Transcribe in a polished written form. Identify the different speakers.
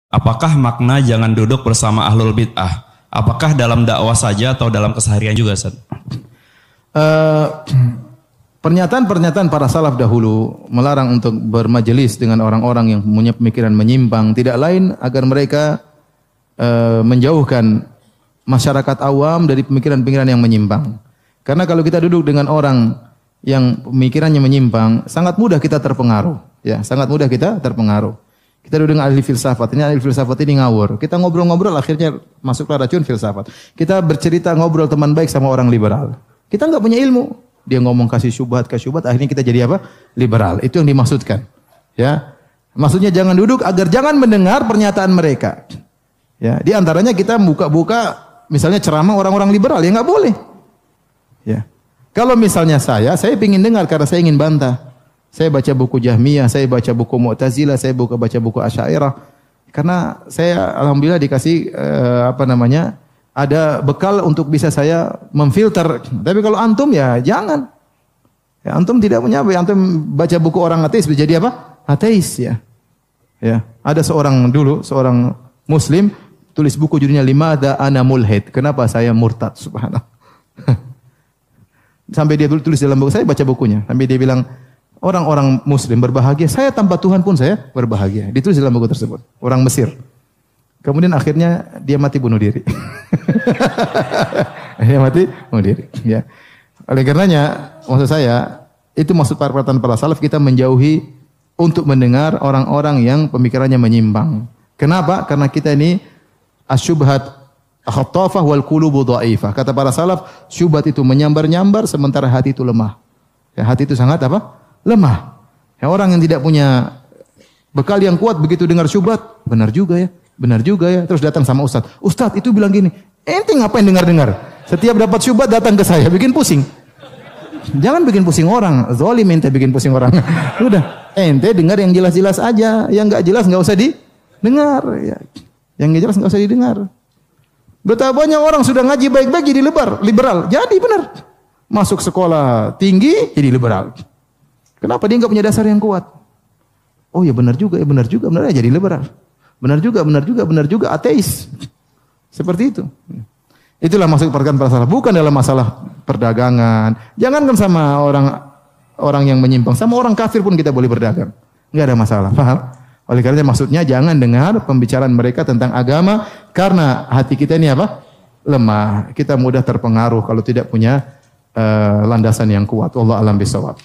Speaker 1: Apakah makna jangan duduk bersama ahlul bid'ah? Apakah dalam dakwah saja atau dalam keseharian juga, Ustaz?
Speaker 2: Pernyataan-pernyataan para salaf dahulu melarang untuk bermajelis dengan orang-orang yang punya pemikiran menyimpang, tidak lain agar mereka menjauhkan masyarakat awam dari pemikiran-pemikiran yang menyimpang. Karena kalau kita duduk dengan orang yang pemikirannya menyimpang, sangat mudah kita terpengaruh. Ya, sangat mudah kita terpengaruh. Kita duduk dengan ahli filsafat, ini ahli filsafat ini ngawur. Kita ngobrol-ngobrol akhirnya masuklah racun filsafat. Kita bercerita ngobrol teman baik sama orang liberal. Kita enggak punya ilmu. Dia ngomong kasih syubhat, akhirnya kita jadi apa? Liberal. Itu yang dimaksudkan. Ya. Maksudnya jangan duduk agar jangan mendengar pernyataan mereka. Ya, di antaranya kita buka-buka misalnya ceramah orang-orang liberal, ya enggak boleh. Ya. Kalau misalnya saya ingin dengar karena saya ingin bantah. Saya baca buku Jahmiyah, saya baca buku Mu'tazilah, saya baca buku Asy'ariyah. Karena saya alhamdulillah dikasih ada bekal untuk bisa saya memfilter. Tapi kalau antum ya jangan. Ya, antum tidak punya apa? Antum baca buku orang ateis bisa jadi apa? Ateis ya. Ya, ada seorang muslim tulis buku judulnya Limadha Ana Mulhid. Kenapa saya murtad? Subhanallah. Sampai dia tulis dalam buku, saya baca bukunya. Sampai dia bilang, orang-orang muslim berbahagia, saya tanpa Tuhan pun saya berbahagia. Ditulis dalam buku tersebut. Orang Mesir. Kemudian akhirnya dia mati bunuh diri. Dia mati bunuh diri. Ya. Oleh karenanya, maksud saya, itu maksud perkataan para salaf, kita menjauhi untuk mendengar orang-orang yang pemikirannya menyimpang. Kenapa? Karena kita ini asyubhat khattafah wal qulubu dhaifah. Kata para salaf, syubhat itu menyambar-nyambar sementara hati itu lemah. Ya, hati itu sangat apa? Lemah. Ya, orang yang tidak punya bekal yang kuat begitu dengar syubhat, benar juga ya. Terus datang sama ustaz. Ustaz itu bilang gini, ente ngapain dengar-dengar? Setiap dapat syubhat datang ke saya, bikin pusing. Jangan bikin pusing orang. Zalim ente bikin pusing orang. Udah, ente dengar yang jelas-jelas aja, yang enggak jelas enggak usah didengar ya. Yang enggak jelas enggak usah didengar. Betapa banyak orang sudah ngaji baik-baik jadi liberal. Jadi benar. Masuk sekolah tinggi jadi liberal. Kenapa dia enggak punya dasar yang kuat? Oh ya benar juga jadi liberal. Benar juga ateis. Seperti itu. Itulah maksud perkataan para salaf, bukan dalam masalah perdagangan. Jangankan sama orang yang menyimpang, sama orang kafir pun kita boleh berdagang. Enggak ada masalah, paham? Oleh karena maksudnya jangan dengar pembicaraan mereka tentang agama karena hati kita ini apa? Lemah. Kita mudah terpengaruh kalau tidak punya landasan yang kuat. Wallahu a'lam bishawab.